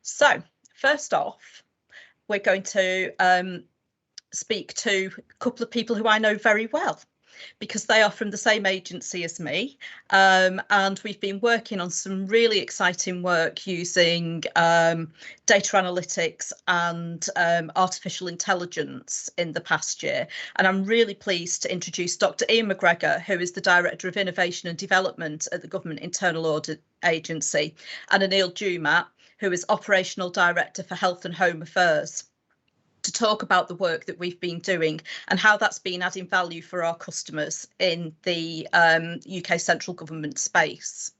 So first off, we're going to speak to a couple of people who I know very well, because they are from the same agency as me, and we've been working on some really exciting work using data analytics and artificial intelligence in the past year. And I'm really pleased to introduce Dr. Ian McGregor, who is the Director of Innovation and Development at the Government Internal Audit Agency, and Anil Jumat, who is Operational Director for Health and Home Affairs, to talk about the work that we've been doing and how that's been adding value for our customers in the UK central government space.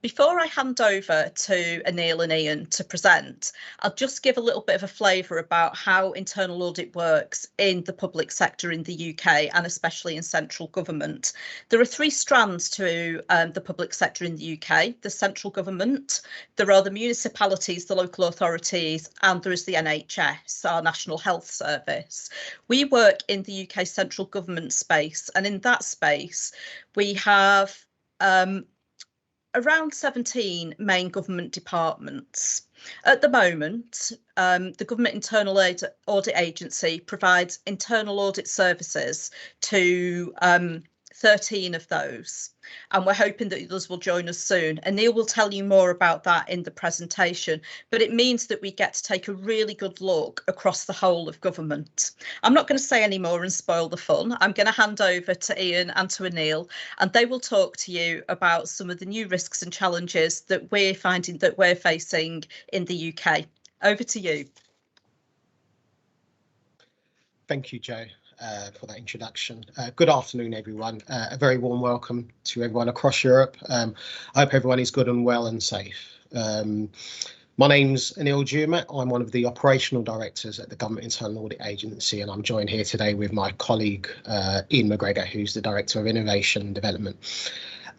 Before I hand over to Anil and Ian to present, I'll just give a little bit of a flavour about how internal audit works in the public sector in the UK, and especially in central government. There are three strands to the public sector in the UK: the central government, there are the municipalities, the local authorities, and there is the NHS, our National Health Service. We work in the UK central government space, and in that space we have around 17 main government departments. At the moment, the Government Internal Audit Agency provides internal audit services to 13 of those, and we're hoping that others will join us soon. And Neil will tell you more about that in the presentation, but it means that we get to take a really good look across the whole of government. I'm not going to say any more and spoil the fun. I'm going to hand over to Ian and to Anil, and they will talk to you about some of the new risks and challenges that we're finding that we're facing in the UK. Over to you. Thank you, Jo, for that introduction. Good afternoon, everyone. A very warm welcome to everyone across Europe. I hope everyone is good and well and safe. My name's Anil Jumat. I'm one of the operational directors at the Government Internal Audit Agency, and I'm joined here today with my colleague Ian McGregor, who's the Director of Innovation and Development.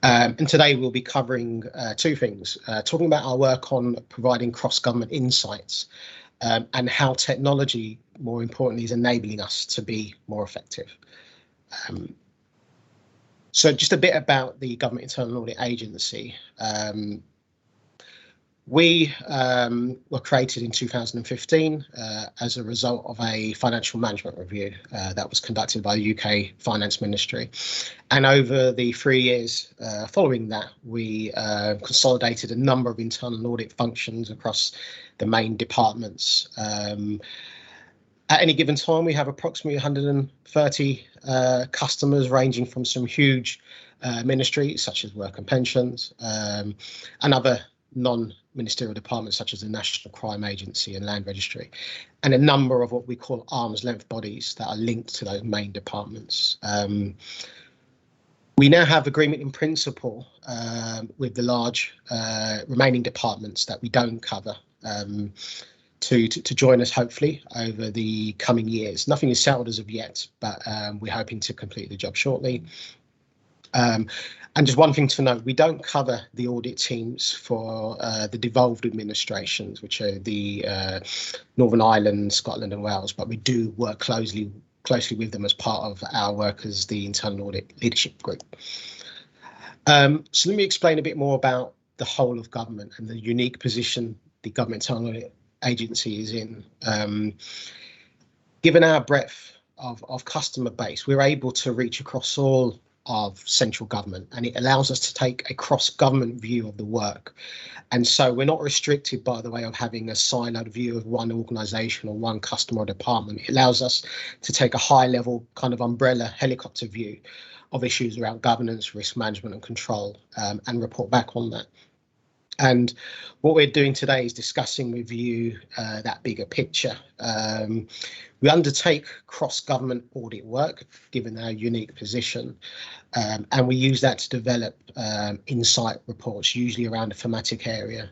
And today we'll be covering two things, talking about our work on providing cross-government insights and how technology, more importantly, is enabling us to be more effective. So just a bit about the Government Internal Audit Agency. We were created in 2015 as a result of a financial management review that was conducted by the UK Finance Ministry. And over the 3 years following that, we consolidated a number of internal audit functions across the main departments. At any given time, we have approximately 130 customers, ranging from some huge ministries such as Work and Pensions and other non-ministerial departments such as the National Crime Agency and Land Registry, and a number of what we call arm's length bodies that are linked to those main departments. We now have agreement in principle with the large remaining departments that we don't cover to join us, hopefully, over the coming years. Nothing is settled as of yet, but we're hoping to complete the job shortly. And just one thing to note, we don't cover the audit teams for the devolved administrations, which are the Northern Ireland, Scotland and Wales, but we do work closely with them as part of our work as the Internal Audit Leadership Group. So let me explain a bit more about the whole of government and the unique position the Government Internal Audit Agency is in. Given our breadth of customer base, we're able to reach across all of central government, and it allows us to take a cross-government view of the work. And so we're not restricted by the way of having a siloed view of one organisation or one customer or department. It allows us to take a high-level kind of umbrella helicopter view of issues around governance, risk management and control, and report back on that. And what we're doing today is discussing with you that bigger picture. We undertake cross-government audit work, given our unique position, and we use that to develop insight reports, usually around a thematic area.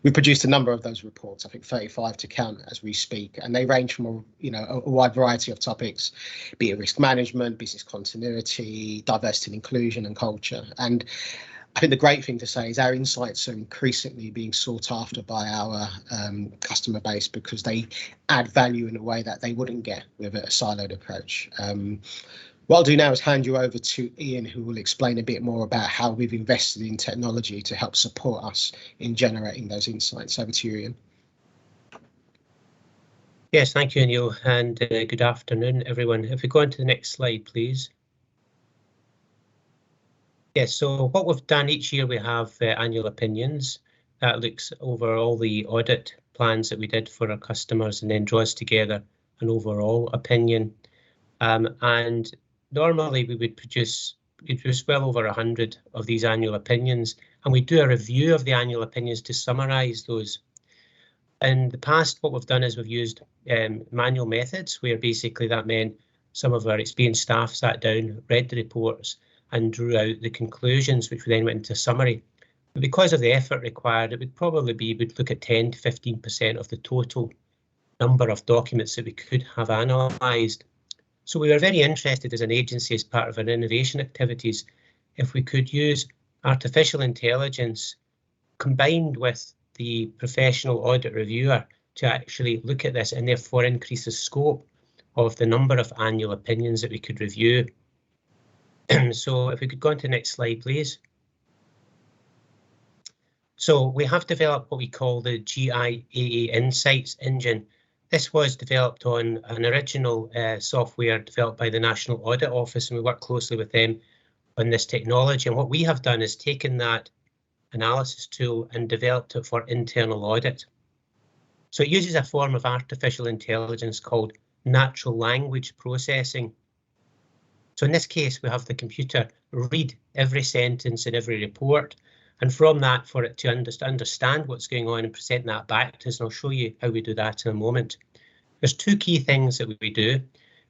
We produced a number of those reports, I think 35 to count as we speak, and they range from a wide variety of topics, be it risk management, business continuity, diversity and inclusion, and culture. And I think the great thing to say is our insights are increasingly being sought after by our customer base, because they add value in a way that they wouldn't get with a siloed approach. What I'll do now is hand you over to Ian, who will explain a bit more about how we've invested in technology to help support us in generating those insights. Over to you, Ian. Yes, thank you, Neil, and good afternoon, everyone. If we go on to the next slide, please. Yes, so what we've done each year, we have annual opinions. That looks over all the audit plans that we did for our customers and then draws together an overall opinion. And normally we would produce well over 100 of these annual opinions, and we do a review of the annual opinions to summarise those. In the past, what we've done is we've used manual methods, where basically that meant some of our experienced staff sat down, read the reports and drew out the conclusions, which we then went into summary. But because of the effort required, it would probably be, we'd look at 10 to 15% of the total number of documents that we could have analysed. So we were very interested as an agency, as part of our innovation activities, if we could use artificial intelligence combined with the professional audit reviewer to actually look at this and therefore increase the scope of the number of annual opinions that we could review. So if we could go on to the next slide, please. So we have developed what we call the GIAA Insights engine. This was developed on an original software developed by the National Audit Office, and we work closely with them on this technology. And what we have done is taken that analysis tool and developed it for internal audit. So it uses a form of artificial intelligence called natural language processing. So in this case, we have the computer read every sentence in every report, and from that, for it to understand what's going on and present that back to us, and I'll show you how we do that in a moment. There's two key things that we do.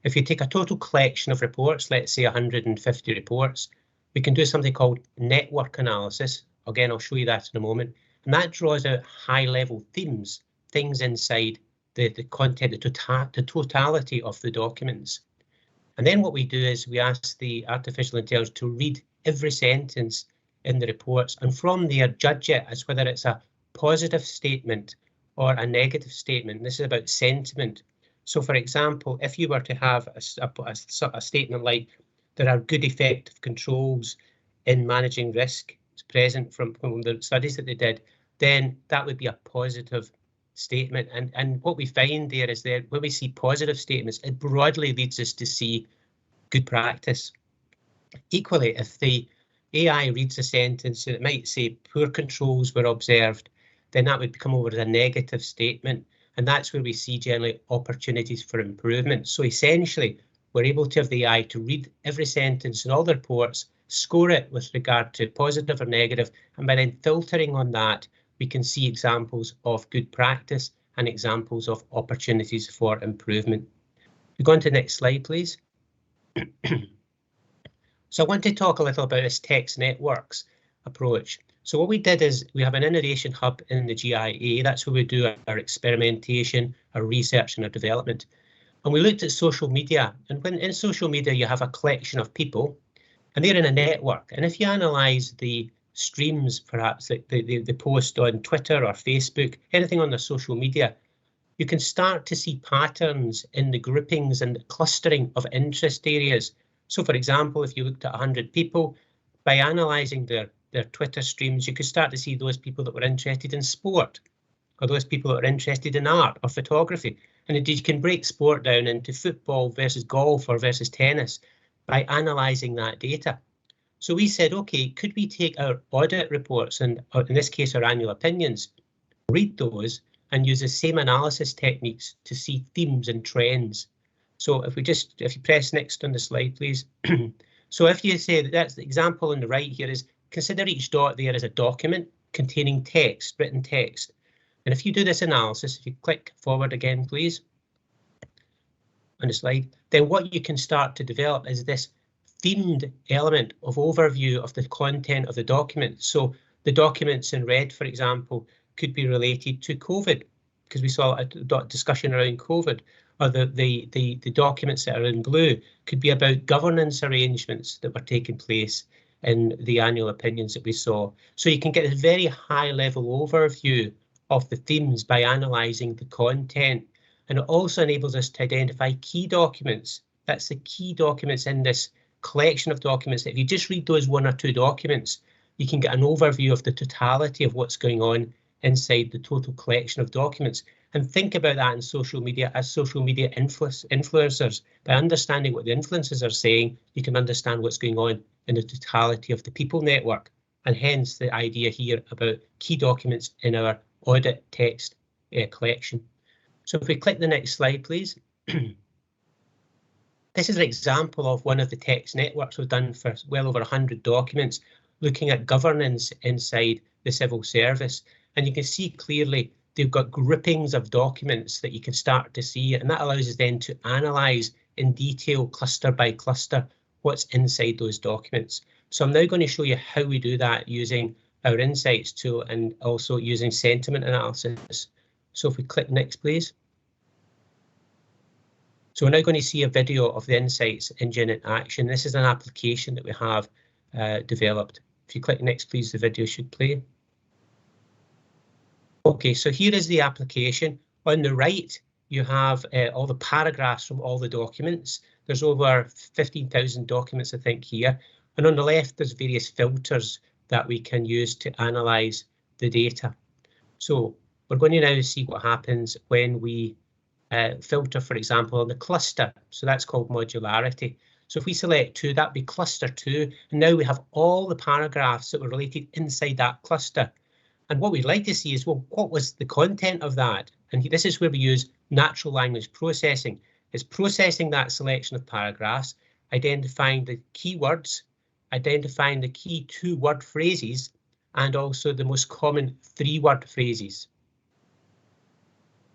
If you take a total collection of reports, let's say 150 reports, we can do something called network analysis. Again, I'll show you that in a moment. And that draws out high-level themes, things inside the content, the totality of the documents. And then what we do is we ask the artificial intelligence to read every sentence in the reports, and from there judge it as whether it's a positive statement or a negative statement. This is about sentiment. So for example, if you were to have a statement like, there are good effective controls in managing risk present from the studies that they did, then that would be a positive statement. And what we find there is that when we see positive statements, it broadly leads us to see good practice. Equally, if the AI reads a sentence and it might say poor controls were observed, then that would come over as a negative statement. And that's where we see generally opportunities for improvement. So essentially, we're able to have the AI to read every sentence in all the reports, score it with regard to positive or negative, and by then filtering on that, we can see examples of good practice and examples of opportunities for improvement. We go on to the next slide, please. So I want to talk a little about this text networks approach. So what we did is we have an innovation hub in the GIAA. That's where we do our experimentation, our research and our development. And we looked at social media, and when in social media you have a collection of people and they're in a network. And if you analyse the streams, perhaps like the post on Twitter or Facebook, anything on the social media, you can start to see patterns in the groupings and the clustering of interest areas. So for example, if you looked at 100 people, by analysing their Twitter streams, you could start to see those people that were interested in sport, or those people that were interested in art or photography. And indeed, you can break sport down into football versus golf or versus tennis by analysing that data. So we said, OK, could we take our audit reports and in this case, our annual opinions, read those and use the same analysis techniques to see themes and trends. So if you press next on the slide, please. So if you say that's the example on the right here is consider each dot there as a document containing text, written text. And if you do this analysis, if you click forward again, please, on the slide, then what you can start to develop is this themed element of overview of the content of the document. So the documents in red, for example, could be related to COVID, because we saw a discussion around COVID, or the documents that are in blue could be about governance arrangements that were taking place in the annual opinions that we saw. So you can get a very high level overview of the themes by analysing the content. And it also enables us to identify key documents That's the key documents in this collection of documents. If you just read those 1 or 2 documents, you can get an overview of the totality of what's going on inside the total collection of documents. And think about that in social media as social media influencers. By understanding what the influencers are saying, you can understand what's going on in the totality of the people network. And hence the idea here about key documents in our audit text collection. So if we click the next slide, please. This is an example of one of the text networks we've done for well over 100 documents, looking at governance inside the civil service. And you can see clearly they've got groupings of documents that you can start to see, and that allows us then to analyse in detail, cluster by cluster, what's inside those documents. So I'm now going to show you how we do that using our insights tool and also using sentiment analysis. So if we click next, please. So we're now going to see a video of the Insights engine in action. This is an application that we have developed. If you click next, please, the video should play. Okay, so here is the application. On the right, you have all the paragraphs from all the documents. There's over 15,000 documents, I think, here. And on the left, there's various filters that we can use to analyse the data. So we're going to now see what happens when we filter, for example, on the cluster. So that's called modularity. So if we select 2, that'd be cluster 2. And now we have all the paragraphs that were related inside that cluster. And what we'd like to see is, well, what was the content of that? And this is where we use natural language processing. It's processing that selection of paragraphs, identifying the keywords, identifying the key 2-word phrases, and also the most common 3-word phrases.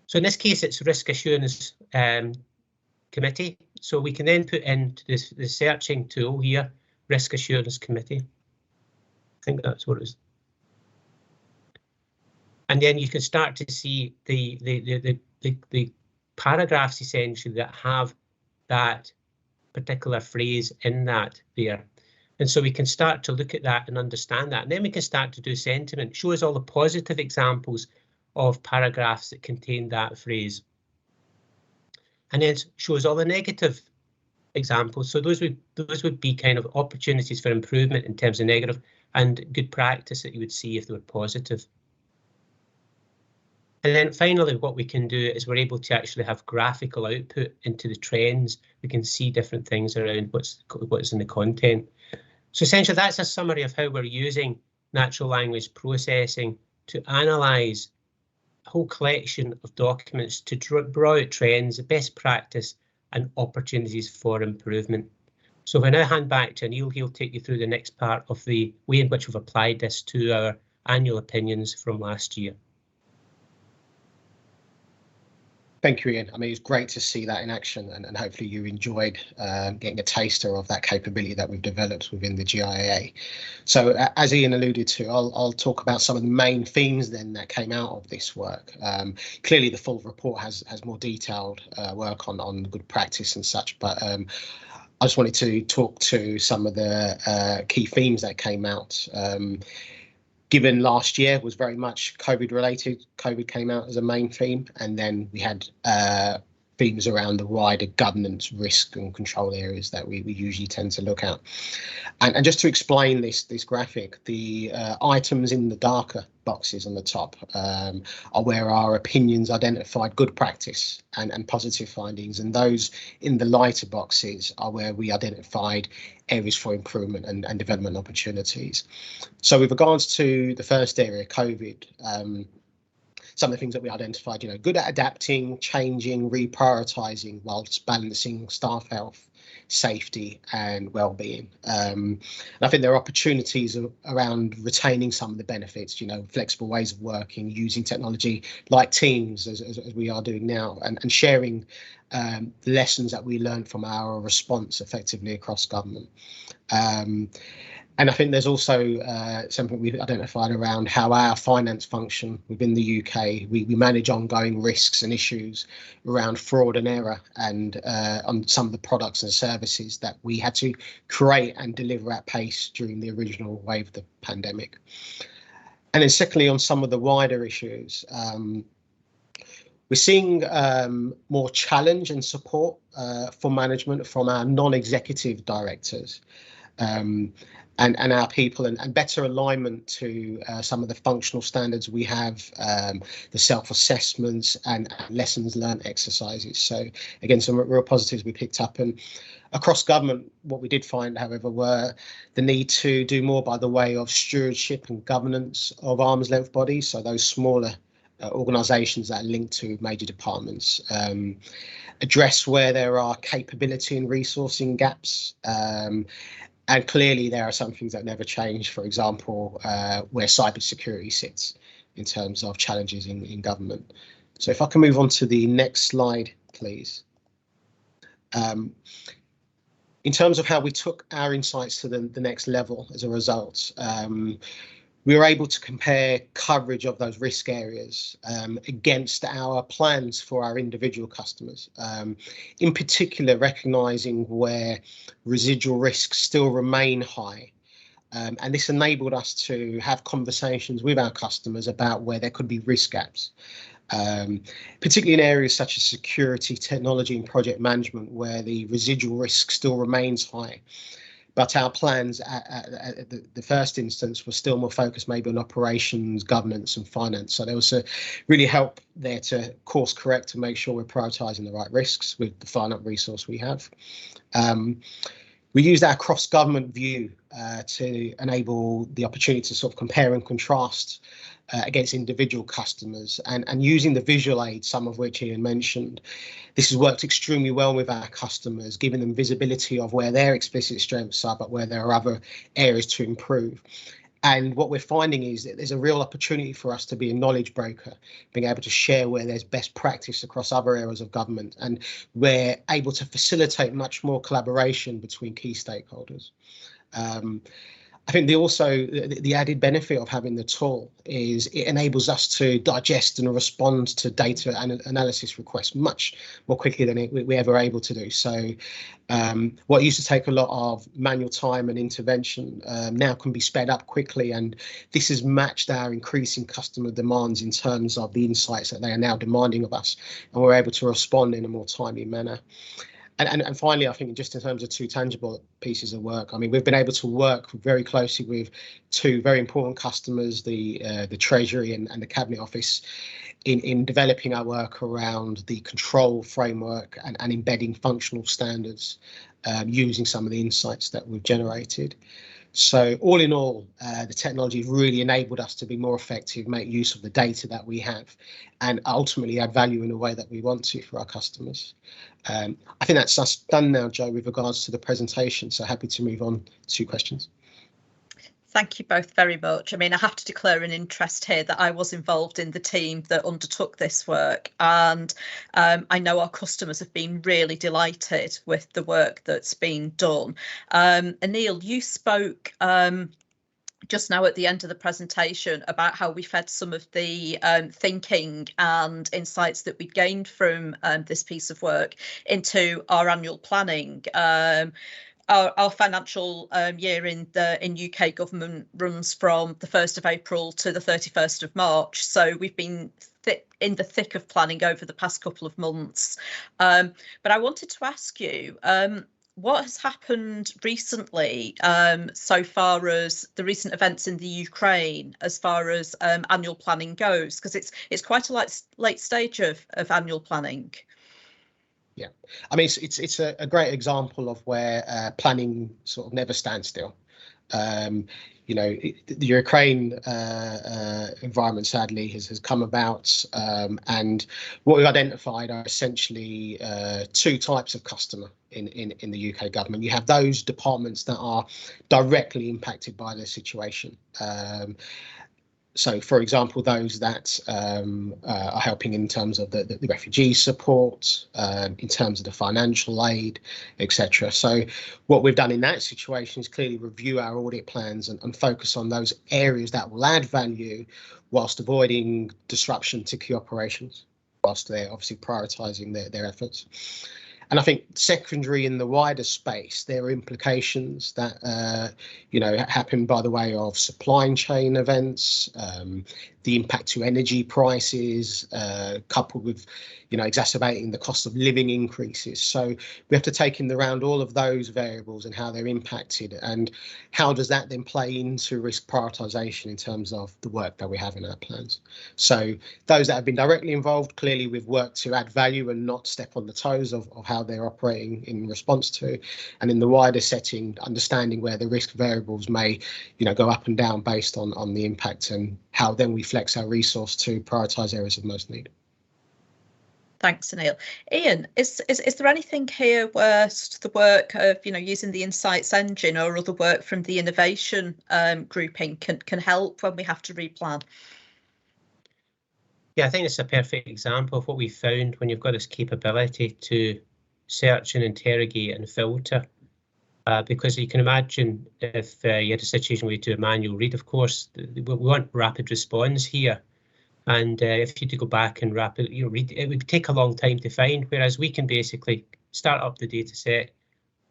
So in this case, it's Risk Assurance Committee. So we can then put into the searching tool here, Risk Assurance Committee. I think that's what it is. And then you can start to see the paragraphs essentially that have that particular phrase in that there. And so we can start to look at that and understand that. And then we can start to do sentiment, show us all the positive examples of paragraphs that contain that phrase. And then shows all the negative examples. So those would be kind of opportunities for improvement in terms of negative and good practice that you would see if they were positive. And then finally, what we can do is we're able to actually have graphical output into the trends. We can see different things around what's in the content. So essentially, that's a summary of how we're using natural language processing to analyse a whole collection of documents to draw out trends, best practice and opportunities for improvement. So if I now hand back to Anil, he'll take you through the next part of the way in which we've applied this to our annual opinions from last year. Thank you, Ian. I mean, it's great to see that in action, and hopefully you enjoyed getting a taster of that capability that we've developed within the GIAA. So as Ian alluded to, I'll talk about some of the main themes then that came out of this work. Clearly, the full report has more detailed work on good practice and such, but I just wanted to talk to some of the key themes that came out. Given last year was very much COVID related, COVID came out as a main theme, and then we had themes around the wider governance, risk and control areas that we usually tend to look at. And just to explain this graphic, the items in the darker boxes on the top are where our opinions identified good practice and positive findings, and those in the lighter boxes are where we identified areas for improvement and development opportunities. So with regards to the first area, COVID, some of the things that we identified, good at adapting, changing, reprioritising whilst balancing staff health, safety and well-being. And I think there are opportunities around retaining some of the benefits, flexible ways of working, using technology like Teams as we are doing now, and sharing the lessons that we learned from our response effectively across government. And I think there's also something we've identified around how our finance function within the UK, we manage ongoing risks and issues around fraud and error, and on some of the products and services that we had to create and deliver at pace during the original wave of the pandemic. And then secondly, on some of the wider issues, We're seeing more challenge and support for management from our non-executive directors and our people, and better alignment to some of the functional standards we have, the self-assessments and lessons learned exercises. So again, some real positives we picked up. And across government, what we did find, however, were the need to do more by the way of stewardship and governance of arm's length bodies, so those smaller organisations that are linked to major departments, address where there are capability and resourcing gaps. And clearly there are some things that never change, for example, where cybersecurity sits in terms of challenges in government. So if I can move on to the next slide, please. In terms of how we took our insights to the next level as a result, we were able to compare coverage of those risk areas against our plans for our individual customers, in particular recognising where residual risks still remain high. And this enabled us to have conversations with our customers about where there could be risk gaps, particularly in areas such as security, technology and project management, where the residual risk still remains high. But our plans at the first instance were still more focused maybe on operations, governance and finance. So there was a really help there to course correct to make sure we're prioritising the right risks with the finite resource we have. We used our cross-government view to enable the opportunity to sort of compare and contrast against individual customers, and using the visual aids, some of which Ian mentioned. This has worked extremely well with our customers, giving them visibility of where their explicit strengths are, but where there are other areas to improve. And what we're finding is that there's a real opportunity for us to be a knowledge broker, being able to share where there's best practice across other areas of government, and we're able to facilitate much more collaboration between key stakeholders. I think the added benefit of having the tool is it enables us to digest and respond to data analysis requests much more quickly than we ever were able to do. So what used to take a lot of manual time and intervention now can be sped up quickly, and this has matched our increasing customer demands in terms of the insights that they are now demanding of us, and we're able to respond in a more timely manner. And finally, I think just in terms of two tangible pieces of work, I mean, we've been able to work very closely with two very important customers, the Treasury and the Cabinet Office, in developing our work around the control framework and embedding functional standards using some of the insights that we've generated. So all in all, the technology really enabled us to be more effective, make use of the data that we have, and ultimately add value in a way that we want to for our customers. I think that's us done now, Joe, with regards to the presentation. So happy to move on to questions. Thank you both very much. I mean, I have to declare an interest here that I was involved in the team that undertook this work, and I know our customers have been really delighted with the work that's been done. Anil, you spoke just now at the end of the presentation about how we fed some of the thinking and insights that we'd gained from this piece of work into our annual planning. Our financial year in UK government runs from the 1st of April to the 31st of March. So we've been in the thick of planning over the past couple of months. But I wanted to ask you, what has happened recently so far as the recent events in the Ukraine, as far as annual planning goes? Because it's quite a late stage of annual planning. Yeah, I mean, it's a great example of where planning sort of never stands still. You know, the Ukraine environment sadly has come about, and what we've identified are essentially two types of customer in the UK government. You have those departments that are directly impacted by the situation. So, for example, those that are helping in terms of the refugee support, in terms of the financial aid, etc. So what we've done in that situation is clearly review our audit plans and focus on those areas that will add value whilst avoiding disruption to key operations, whilst they're obviously prioritising their efforts. And I think secondary in the wider space, there are implications that, happen by the way of supply chain events, the impact to energy prices, coupled with, exacerbating the cost of living increases. So we have to take into round all of those variables and how they're impacted, and how does that then play into risk prioritisation in terms of the work that we have in our plans. So those that have been directly involved, clearly we've worked to add value and not step on the toes of how they're operating in response to, and in the wider setting, understanding where the risk variables may, go up and down based on the impact, and how then we flex our resource to prioritise areas of most need. Thanks, Anil. Ian, is there anything here where the work of using the insights engine or other work from the innovation grouping can help when we have to replan? Yeah, I think it's a perfect example of what we found when you've got this capability to search and interrogate and filter. Because you can imagine if you had a situation where you do a manual read, of course, we want rapid response here. And if you had to go back and rapidly read, it would take a long time to find, whereas we can basically start up the data set,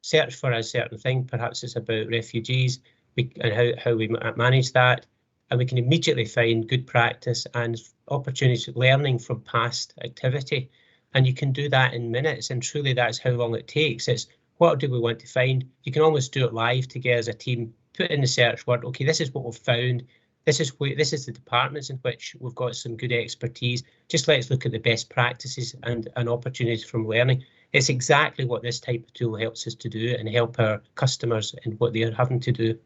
search for a certain thing, perhaps it's about refugees, and how we manage that, and we can immediately find good practice and opportunities learning from past activity. And you can do that in minutes, and truly that's how long it takes. It's what do we want to find? You can almost do it live together as a team, put in the search word, okay, this is what we've found. This is the departments in which we've got some good expertise. Just let's look at the best practices and opportunities from learning. It's exactly what this type of tool helps us to do and help our customers in what they are having to do.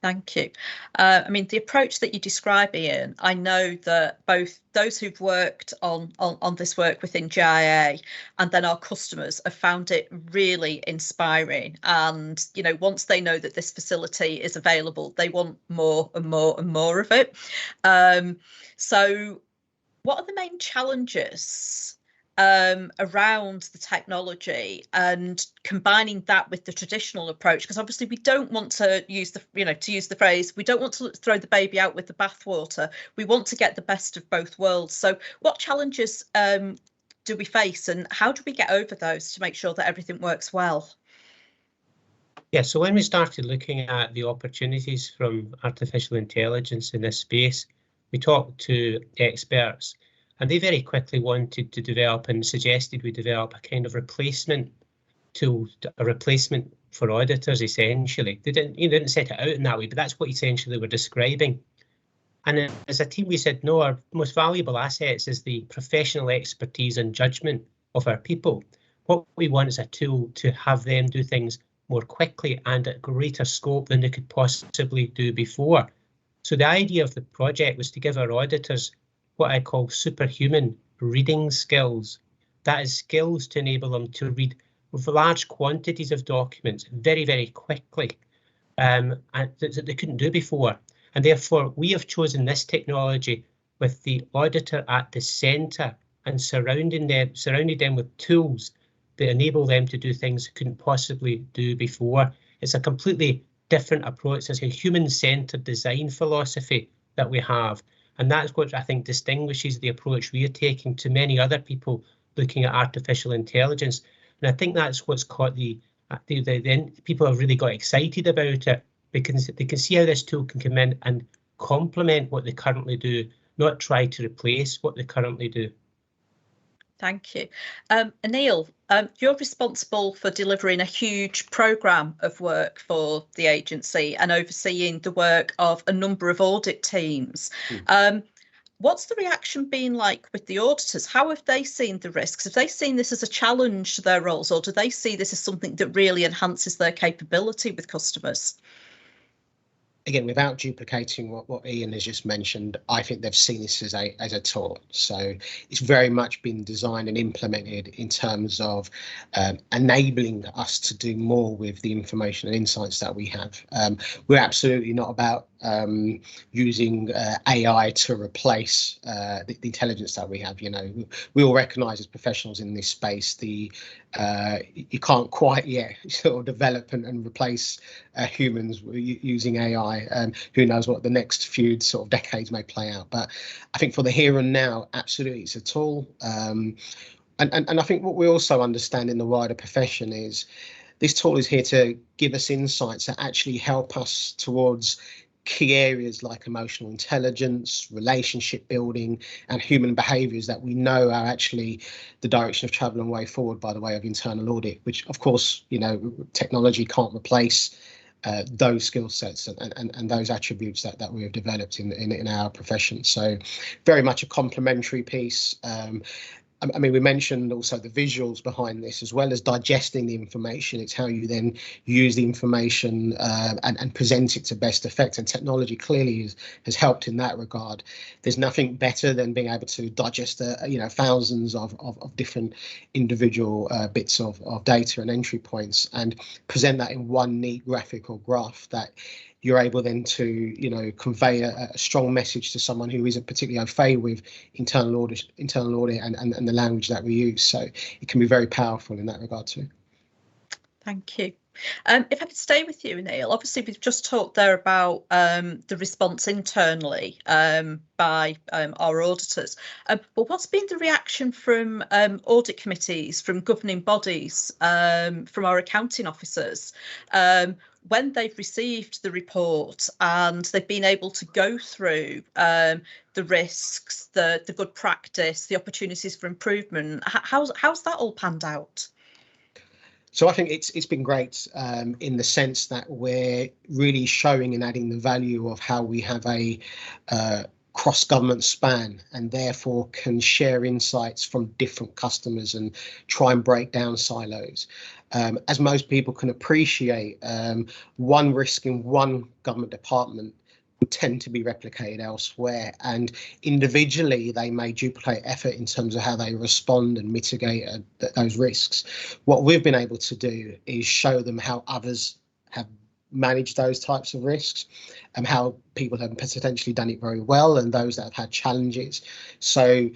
Thank you. I mean, the approach that you describe, Ian, I know that both those who've worked on this work within GIAA and then our customers have found it really inspiring. And, once they know that this facility is available, they want more and more and more of it. So what are the main challenges around the technology and combining that with the traditional approach? Because obviously we don't want to use the phrase, we don't want to throw the baby out with the bathwater. We want to get the best of both worlds. So what challenges do we face, and how do we get over those to make sure that everything works well? Yeah, so when we started looking at the opportunities from artificial intelligence in this space, we talked to experts. And they very quickly wanted to develop and suggested we develop a kind of replacement tool, a replacement for auditors, essentially. They didn't set it out in that way, but that's what essentially we're describing. And as a team, we said, no, our most valuable assets is the professional expertise and judgment of our people. What we want is a tool to have them do things more quickly and at greater scope than they could possibly do before. So the idea of the project was to give our auditors what I call superhuman reading skills. That is skills to enable them to read large quantities of documents very, very quickly, and that they couldn't do before. And therefore, we have chosen this technology with the auditor at the centre and surrounded them with tools that enable them to do things they couldn't possibly do before. It's a completely different approach. It's a human-centred design philosophy that we have. And that's what I think distinguishes the approach we are taking to many other people looking at artificial intelligence. And I think that's what's caught the people have really got excited about it, because they can see how this tool can come in and complement what they currently do, not try to replace what they currently do. Thank you. Anil, you're responsible for delivering a huge programme of work for the agency and overseeing the work of a number of audit teams. What's the reaction been like with the auditors? How have they seen the risks? Have they seen this as a challenge to their roles, or do they see this as something that really enhances their capability with customers? Again, without duplicating what Ian has just mentioned, I think they've seen this as a tool. So it's very much been designed and implemented in terms of enabling us to do more with the information and insights that we have. We're absolutely not about using AI to replace the intelligence that we have. We all recognise as professionals in this space you can't quite yet sort of develop and replace humans using AI. Who knows what the next few sort of decades may play out. But I think for the here and now, absolutely, it's a tool. And I think what we also understand in the wider profession is this tool is here to give us insights that actually help us towards key areas like emotional intelligence, relationship building, and human behaviours that we know are actually the direction of travel and way forward by the way of internal audit, which of course, you know, technology can't replace those skill sets and those attributes that we have developed in our profession. So very much a complementary piece. I mean, we mentioned also the visuals behind this, as well as digesting the information. It's how you then use the information and present it to best effect. And technology clearly has helped in that regard. There's nothing better than being able to digest, you know, thousands of different individual bits of data and entry points and present that in one neat graphical graph that you're able then to, you know, convey a strong message to someone who isn't particularly au fait with internal audit and the language that we use. So it can be very powerful in that regard too. Thank you. If I could stay with you, Neil, obviously we've just talked there about the response internally by our auditors, but what's been the reaction from audit committees, from governing bodies, from our accounting officers, when they've received the report and they've been able to go through the risks, the good practice, the opportunities for improvement? How's that all panned out? So I think it's been great in the sense that we're really showing and adding the value of how we have a cross-government span and therefore can share insights from different customers and try and break down silos. As most people can appreciate, one risk in one government department would tend to be replicated elsewhere, and individually they may duplicate effort in terms of how they respond and mitigate those risks. What we've been able to do is show them how others have managed those types of risks and how people have potentially done it very well and those that have had challenges. So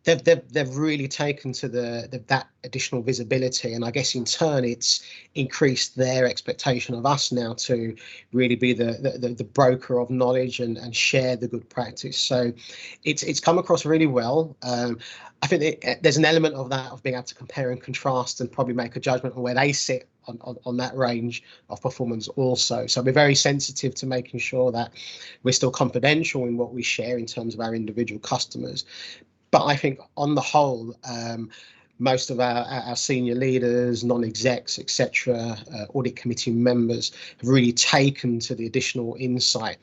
they've really taken to that additional visibility, and I guess in turn it's increased their expectation of us now to really be the broker of knowledge and share the good practice. So it's come across really well. I think there's an element of that of being able to compare and contrast and probably make a judgment on where they sit on that range of performance also. So we're very sensitive to making sure that we're still confidential in what we share in terms of our individual customers. But I think on the whole, most of our senior leaders, non-execs, etc., audit committee members have really taken to the additional insight.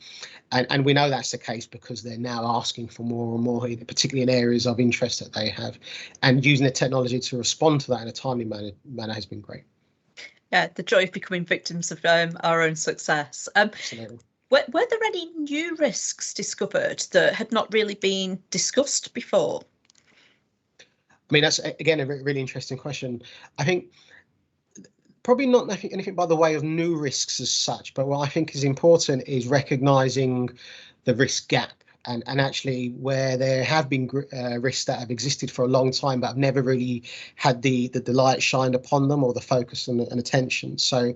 And we know that's the case because they're now asking for more and more, particularly in areas of interest that they have. And using the technology to respond to that in a timely manner has been great. Yeah, the joy of becoming victims of our own success. Absolutely. Were there any new risks discovered that had not really been discussed before? I mean, that's, again, a really interesting question. I think probably not anything by the way of new risks as such, but what I think is important is recognising the risk gap and actually where there have been risks that have existed for a long time but have never really had the light shined upon them or the focus and attention. So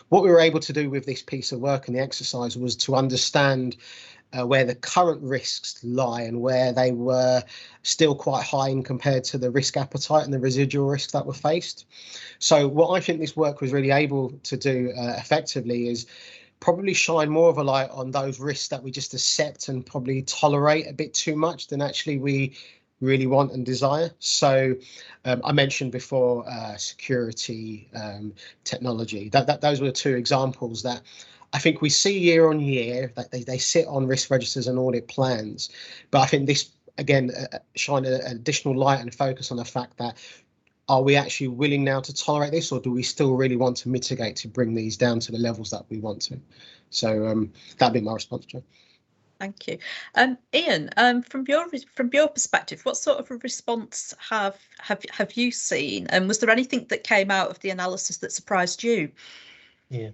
what we were able to do with this piece of work and the exercise was to understand where the current risks lie and where they were still quite high in compared to the risk appetite and the residual risks that were faced. So what I think this work was really able to do effectively is probably shine more of a light on those risks that we just accept and probably tolerate a bit too much than actually we really want and desire. So I mentioned before security, technology, those were the two examples that I think we see year on year that they sit on risk registers and audit plans. But I think this, again, shine an additional light and focus on the fact that are we actually willing now to tolerate this, or do we still really want to mitigate to bring these down to the levels that we want to? So that'd be my response, Jo. Thank you. Ian, from your perspective, what sort of a response have you seen, and was there anything that came out of the analysis that surprised you? Yeah.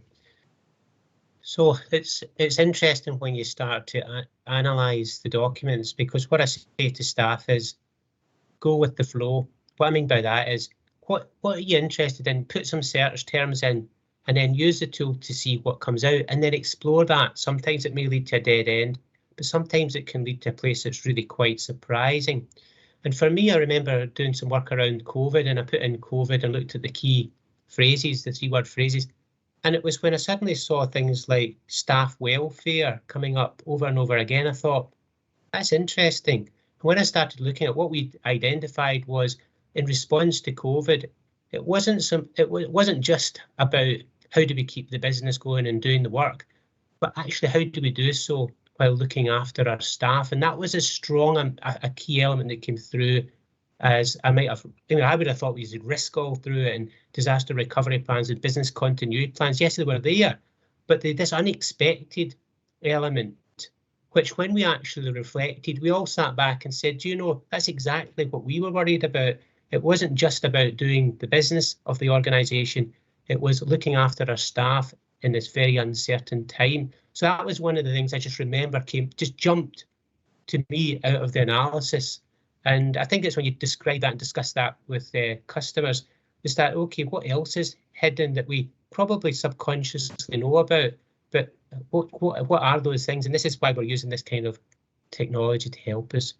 So it's interesting when you start to analyse the documents, because what I say to staff is go with the flow. What I mean by that is what are you interested in? Put some search terms in and then use the tool to see what comes out and then explore that. Sometimes it may lead to a dead end, but sometimes it can lead to a place that's really quite surprising. And for me, I remember doing some work around COVID, and I put in COVID and looked at the key phrases, the 3-word phrases. And it was when I suddenly saw things like staff welfare coming up over and over again, I thought, that's interesting. And when I started looking at what we identified was, in response to COVID, it wasn't just about how do we keep the business going and doing the work, but actually how do we do so while looking after our staff. And that was as strong a key element that came through as I might have, I would have thought we used risk all through it, and disaster recovery plans and business continuity plans. Yes, they were there, but this unexpected element, which when we actually reflected, we all sat back and said, that's exactly what we were worried about. It wasn't just about doing the business of the organisation, it was looking after our staff in this very uncertain time. So that was one of the things I just remember just jumped to me out of the analysis. And I think it's when you describe that and discuss that with customers, is that, okay, what else is hidden that we probably subconsciously know about, but what are those things? And this is why we're using this kind of technology to help us.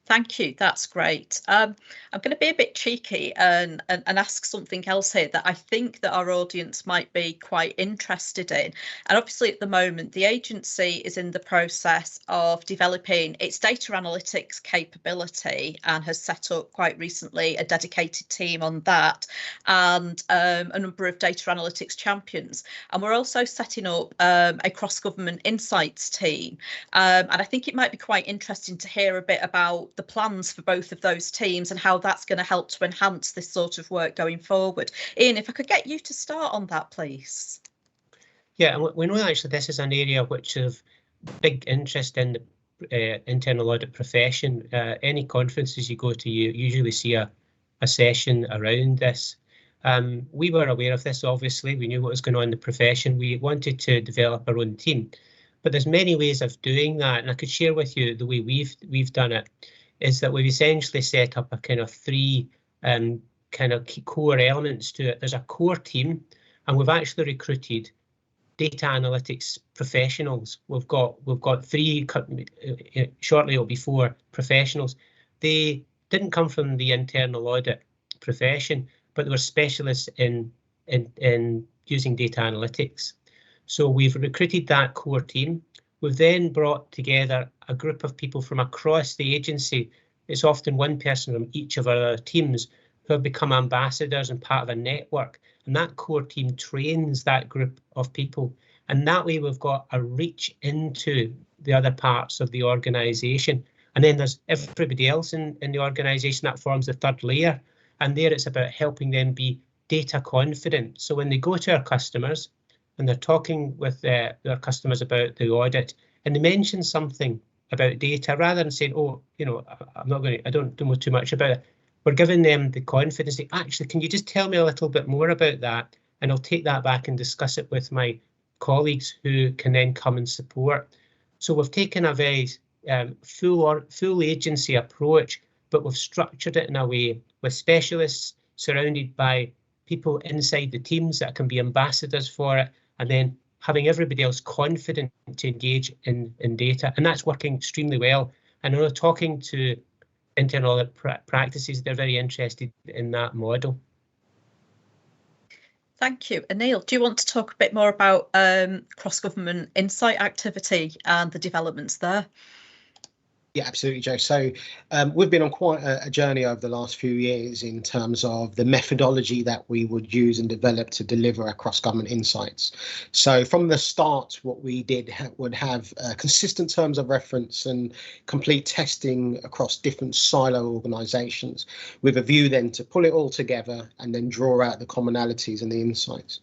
Thank you. That's great. I'm going to be a bit cheeky and ask something else here that I think that our audience might be quite interested in. And obviously at the moment, the agency is in the process of developing its data analytics capability and has set up quite recently a dedicated team on that and a number of data analytics champions. And we're also setting up a cross-government insights team. And I think it might be quite interesting to hear a bit about the plans for both of those teams and how that's going to help to enhance this sort of work going forward. Ian, if I could get you to start on that, please. Yeah, and we know actually this is an area which of big interest in the internal audit profession. Any conferences you go to, you usually see a session around this. We were aware of this, obviously. We knew what was going on in the profession. We wanted to develop our own team. But there's many ways of doing that, and I could share with you the way we've done it. Is that we've essentially set up a kind of 3 kind of core elements to it. There's a core team, and we've actually recruited data analytics professionals. We've got 3, shortly it'll be 4 professionals. They didn't come from the internal audit profession, but they were specialists in using data analytics. So we've recruited that core team. We've then brought together a group of people from across the agency. It's often one person from each of our teams who have become ambassadors and part of a network. And that core team trains that group of people. And that way we've got a reach into the other parts of the organisation. And then there's everybody else in the organisation that forms the 3rd layer. And there it's about helping them be data confident. So when they go to our customers, and they're talking with their customers about the audit, and they mention something about data, rather than saying, oh, I don't know too much about it, we're giving them the confidence that, actually, can you just tell me a little bit more about that? And I'll take that back and discuss it with my colleagues who can then come and support. So we've taken a very full agency approach, but we've structured it in a way with specialists surrounded by people inside the teams that can be ambassadors for it, and then having everybody else confident to engage in data. And that's working extremely well. And when we're talking to internal audit practices, they're very interested in that model. Thank you. Anil, do you want to talk a bit more about cross-government insight activity and the developments there? Yeah, absolutely, Joe. So we've been on quite a journey over the last few years in terms of the methodology that we would use and develop to deliver our cross-government insights. So from the start, what we did would have consistent terms of reference and complete testing across different silo organisations, with a view then to pull it all together and then draw out the commonalities and the insights.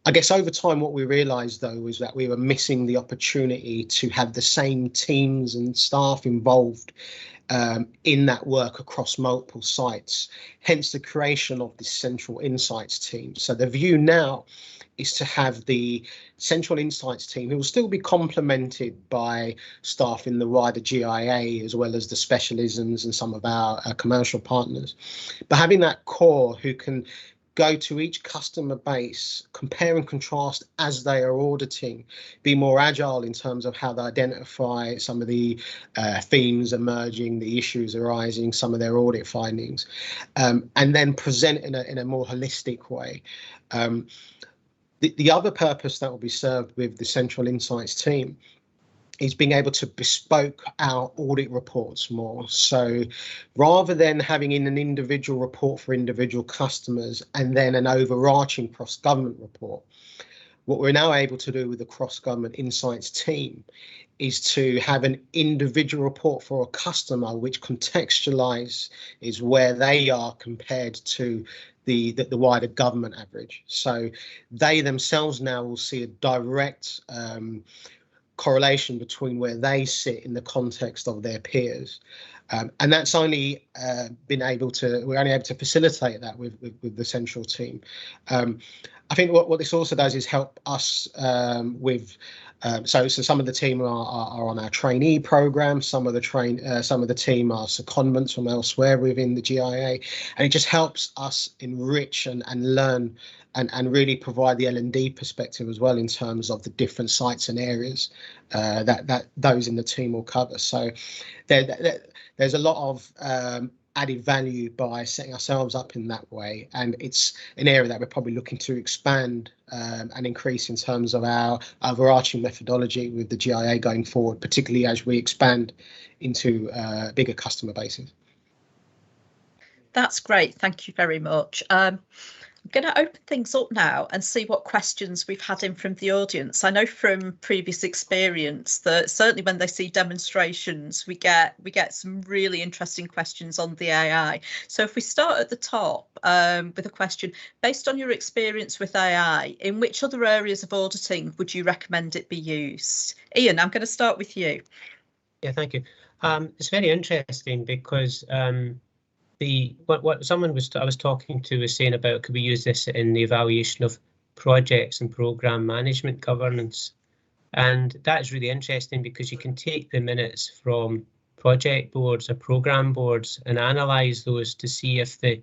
I guess over time, what we realised, though, was that we were missing the opportunity to have the same teams and staff involved in that work across multiple sites, hence the creation of this central insights team. So the view now is to have the central insights team, who will still be complemented by staff in the wider GIAA, as well as the specialisms and some of our commercial partners, but having that core who can go to each customer base, compare and contrast as they are auditing, be more agile in terms of how they identify some of the themes emerging, the issues arising, some of their audit findings, and then present in a more holistic way. The other purpose that will be served with the Central Insights team is being able to bespoke our audit reports more. So rather than having in an individual report for individual customers and then an overarching cross-government report, what we're now able to do with the cross-government insights team is to have an individual report for a customer which contextualizes where they are compared to the wider government average. So they themselves now will see a direct correlation between where they sit in the context of their peers, and that's only we're only able to facilitate that with the central team. I think what this also does is help us with so some of the team are on our trainee program, some of the team are secondments from elsewhere within the GIAA, and it just helps us enrich and learn and really provide the L&D perspective as well in terms of the different sites and areas that those in the team will cover. So there's a lot of added value by setting ourselves up in that way, and it's an area that we're probably looking to expand and increase in terms of our overarching methodology with the GIAA going forward, particularly as we expand into bigger customer bases. That's great, thank you very much. I'm going to open things up now and see what questions we've had in from the audience. I know from previous experience that certainly when they see demonstrations, we get some really interesting questions on the AI. So if we start at the top with a question, based on your experience with AI, in which other areas of auditing would you recommend it be used? Ian, I'm going to start with you. Yeah, thank you. It's very interesting because what someone I was talking to was saying about, could we use this in the evaluation of projects and program management governance? And that is really interesting because you can take the minutes from project boards or program boards and analyze those to see if the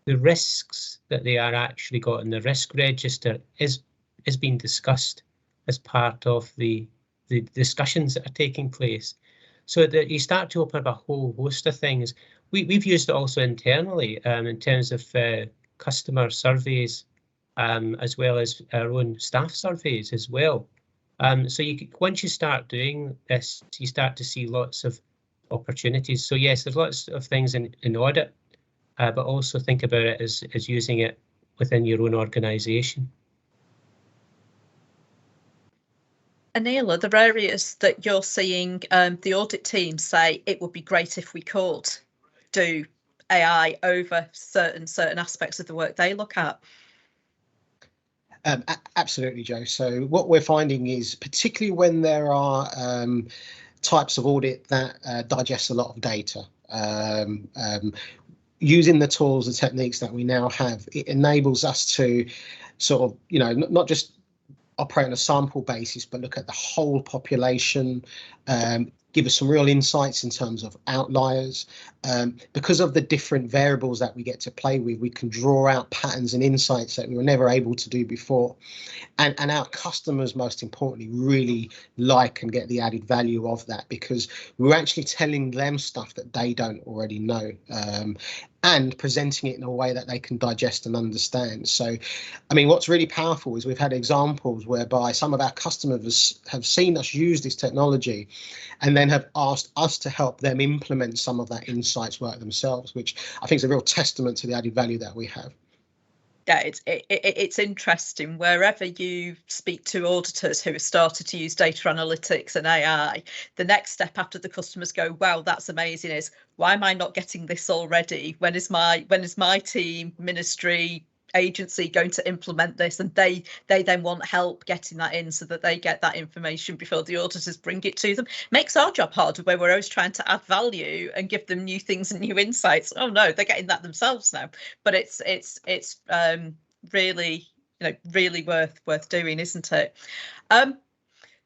risks that they are actually got in the risk register is being discussed as part of the discussions that are taking place. So that you start to open up a whole host of things. We've used it also internally in terms of customer surveys, as well as our own staff surveys as well. So once you start doing this, you start to see lots of opportunities. So yes, there's lots of things in audit, but also think about it as using it within your own organisation. Anil, are there areas that you're seeing the audit team say it would be great if we could do AI over certain aspects of the work they look at? Absolutely, Joe. So what we're finding is, particularly when there are types of audit that digest a lot of data, using the tools and techniques that we now have, it enables us to sort of, not just operate on a sample basis, but look at the whole population, give us some real insights in terms of outliers. Because of the different variables that we get to play with, we can draw out patterns and insights that we were never able to do before. And our customers, most importantly, really like and get the added value of that, because we're actually telling them stuff that they don't already know, and presenting it in a way that they can digest and understand. So, I mean, what's really powerful is we've had examples whereby some of our customers have seen us use this technology and then have asked us to help them implement some of that insights work themselves, which I think is a real testament to the added value that we have. Yeah, it's interesting. Wherever you speak to auditors who have started to use data analytics and AI, the next step after the customers go, wow, that's amazing, is why am I not getting this already? When is my team, ministry, agency going to implement this? And they then want help getting that in so that they get that information before the auditors bring it to them. Makes our job harder, where we're always trying to add value and give them new things and new insights. Oh no, they're getting that themselves now. But it's really, really worth doing, isn't it?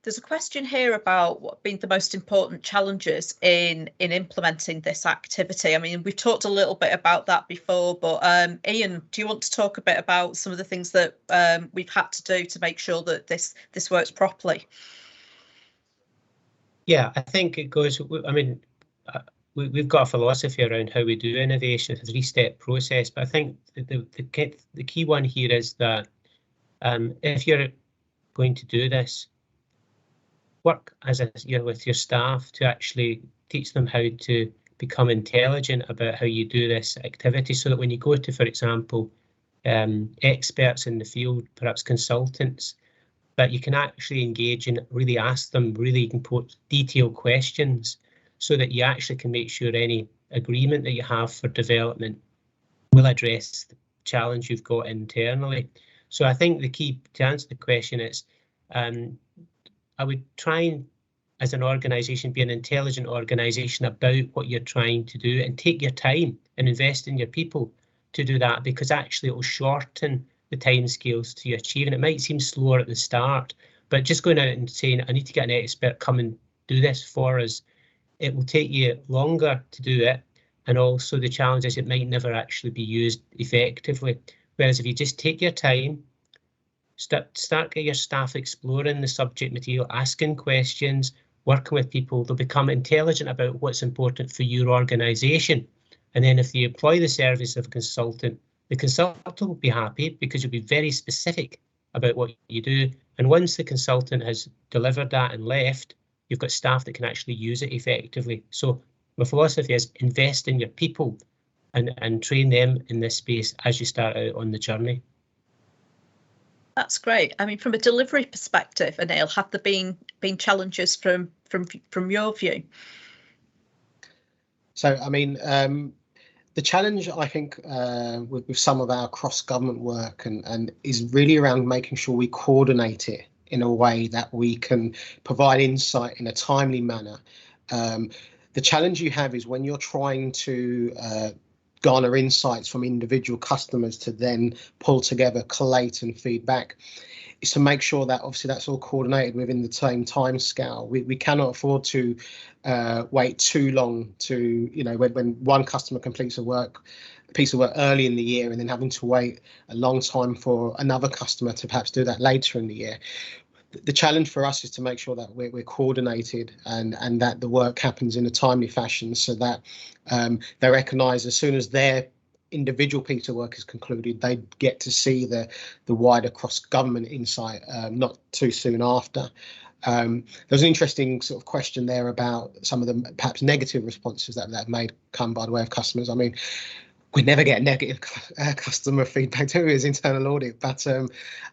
There's a question here about what have been the most important challenges in implementing this activity. I mean, we've talked a little bit about that before, but Ian, do you want to talk a bit about some of the things that we've had to do to make sure that this works properly? Yeah, I think it goes, I mean, we've got a philosophy around how we do innovation, a 3-step process, but I think the key one here is that if you're going to do this, work with your staff to actually teach them how to become intelligent about how you do this activity, so that when you go to, for example, experts in the field, perhaps consultants, that you can actually engage and really ask them really important detailed questions, so that you actually can make sure any agreement that you have for development will address the challenge you've got internally. So I think the key to answer the question is, I would try and, as an organisation, be an intelligent organisation about what you're trying to do, and take your time and invest in your people to do that, because actually it will shorten the timescales to achieve. And it might seem slower at the start, but just going out and saying, I need to get an expert come and do this for us, it will take you longer to do it. And also the challenge is it might never actually be used effectively. Whereas if you just take your time, start get your staff exploring the subject material, asking questions, working with people, they'll become intelligent about what's important for your organisation. And then if you employ the service of a consultant, the consultant will be happy because you'll be very specific about what you do. And once the consultant has delivered that and left, you've got staff that can actually use it effectively. So my philosophy is invest in your people and train them in this space as you start out on the journey. That's great. I mean, from a delivery perspective, Anil, have there been challenges from your view? So, I mean, the challenge, I think, with some of our cross-government work and is really around making sure we coordinate it in a way that we can provide insight in a timely manner. The challenge you have is when you're trying to garner insights from individual customers to then pull together, collate and feedback, is to make sure that obviously that's all coordinated within the same time scale. We cannot afford to wait too long to, you know, when one customer completes a piece of work early in the year and then having to wait a long time for another customer to perhaps do that later in the year. The challenge for us is to make sure that we're coordinated and that the work happens in a timely fashion, so that they recognise as soon as their individual piece of work is concluded, they get to see the wider cross-government insight not too soon after. There's an interesting sort of question there about some of the perhaps negative responses that may come by the way of customers. I mean, we never get negative customer feedback to as internal audit, but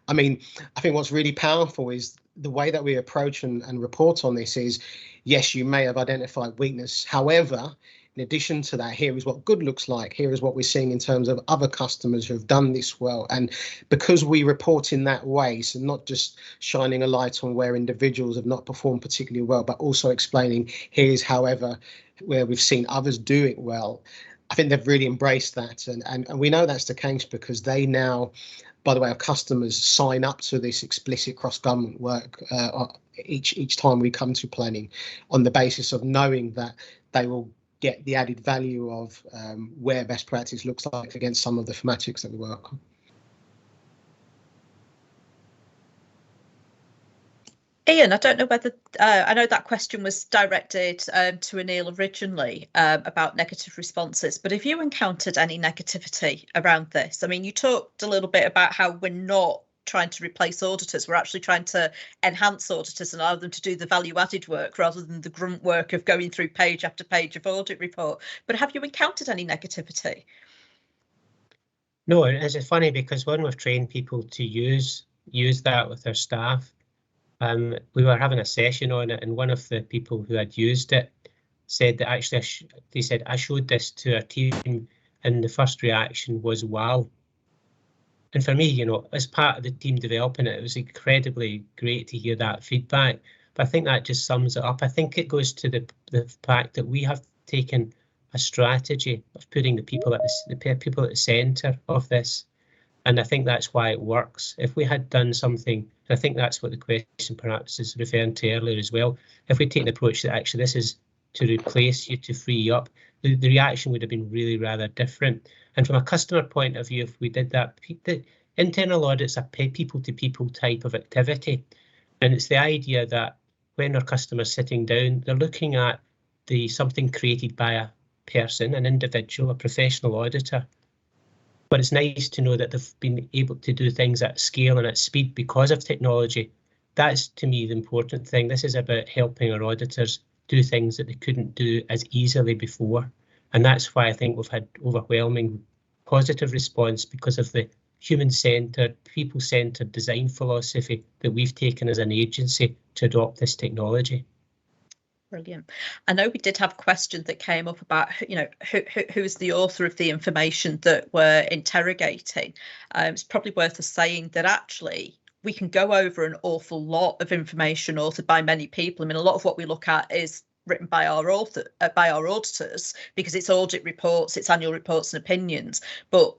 I mean, I think what's really powerful is the way that we approach and report on this is, yes, you may have identified weakness. However, in addition to that, here is what good looks like. Here is what we're seeing in terms of other customers who have done this well. And because we report in that way, so not just shining a light on where individuals have not performed particularly well, but also explaining here's however where we've seen others do it well. I think they've really embraced that, and we know that's the case because they now, by the way, our customers sign up to this explicit cross-government work each time we come to planning, on the basis of knowing that they will get the added value of where best practice looks like against some of the thematics that we work on. Ian, I don't know whether I know that question was directed to Anil originally about negative responses, but have you encountered any negativity around this? I mean, you talked a little bit about how we're not trying to replace auditors, we're actually trying to enhance auditors and allow them to do the value added work rather than the grunt work of going through page after page of audit report. But have you encountered any negativity? No, it's funny because when we've trained people to use that with their staff, we were having a session on it, and one of the people who had used it said that actually they said, I showed this to our team and the first reaction was wow. And for me, you know, as part of the team developing it, it was incredibly great to hear that feedback. But I think that just sums it up. I think it goes to the fact that we have taken a strategy of putting the people at the centre of this. And I think that's why it works. If we had done something And I think that's what the question perhaps is referring to earlier as well. If we take the approach that actually this is to replace you, to free you up, the reaction would have been really rather different. And from a customer point of view, if we did that, the internal audit's a people-to-people type of activity. And it's the idea that when our customer's sitting down, they're looking at something created by a person, an individual, a professional auditor. But it's nice to know that they've been able to do things at scale and at speed because of technology. That's, to me, the important thing. This is about helping our auditors do things that they couldn't do as easily before. And that's why I think we've had overwhelming positive response, because of the human-centred, people-centred design philosophy that we've taken as an agency to adopt this technology. Brilliant. I know we did have a question that came up about, who is the author of the information that we're interrogating. It's probably worth us saying that actually we can go over an awful lot of information authored by many people. I mean, a lot of what we look at is written by our auditors, because it's audit reports, it's annual reports and opinions. But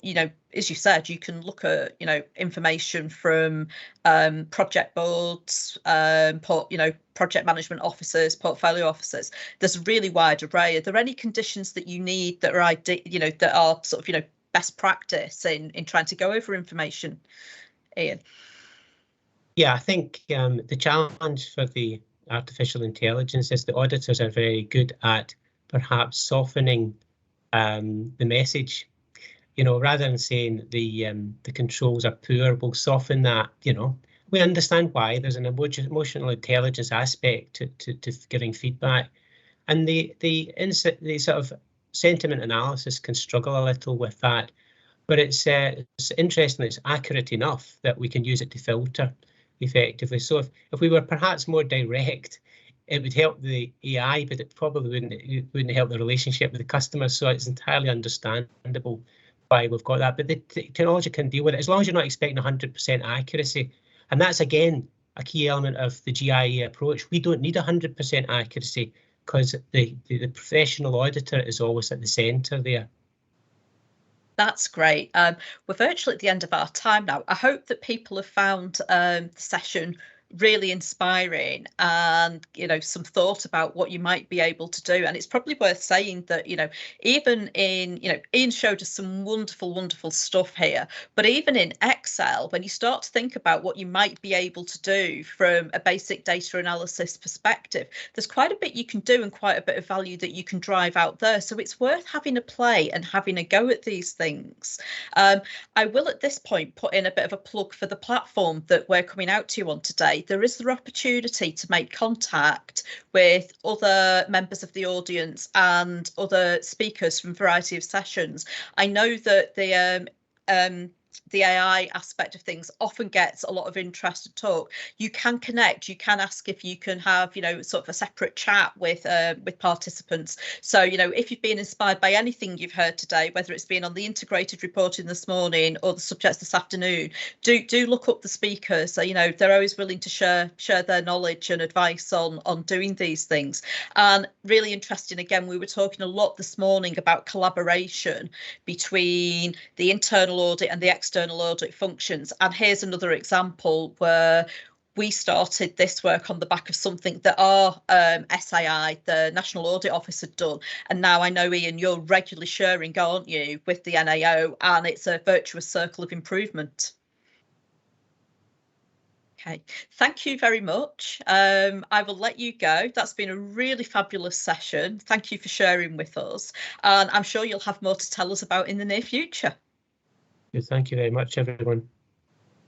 as you said, you can look at information from project boards, project management officers, portfolio officers. There's a really wide array. Are there any conditions that you need that are that are sort of best practice in trying to go over information, Ian? Yeah, I think the challenge for the artificial intelligence is the auditors are very good at perhaps softening the message. Rather than saying the controls are poor, we'll soften that. We understand why. There's an emotional intelligence aspect to giving feedback, and the sort of sentiment analysis can struggle a little with that. But it's interesting. It's accurate enough that we can use it to filter effectively. So if we were perhaps more direct, it would help the AI, but it probably wouldn't help the relationship with the customer. So it's entirely understandable why we've got that. But the technology can deal with it as long as you're not expecting 100% accuracy. And that's, again, a key element of the GIAA approach. We don't need 100% accuracy because the professional auditor is always at the centre there. That's great. We're virtually at the end of our time now. I hope that people have found the session really inspiring and some thought about what you might be able to do. And it's probably worth saying that even in Ian showed us some wonderful stuff here, but even in Excel, when you start to think about what you might be able to do from a basic data analysis perspective, there's quite a bit you can do and quite a bit of value that you can drive out there. So it's worth having a play and having a go at these things. I will at this point put in a bit of a plug for the platform that we're coming out to you on today. There is the opportunity to make contact with other members of the audience and other speakers from a variety of sessions. I know that the AI aspect of things often gets a lot of interest and talk. You can connect, you can ask if you can have, sort of a separate chat with participants. So, if you've been inspired by anything you've heard today, whether it's been on the integrated reporting this morning or the subjects this afternoon, do look up the speakers. So, they're always willing to share their knowledge and advice on doing these things. And really interesting, again, we were talking a lot this morning about collaboration between the internal audit and the external audit functions. And here's another example where we started this work on the back of something that our SAI, the National Audit Office, had done. And now I know, Ian, you're regularly sharing, aren't you, with the NAO, and it's a virtuous circle of improvement. Okay, thank you very much. I will let you go. That's been a really fabulous session. Thank you for sharing with us. And I'm sure you'll have more to tell us about in the near future. Thank you very much, everyone.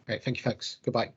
Great. Thank you, folks. Goodbye.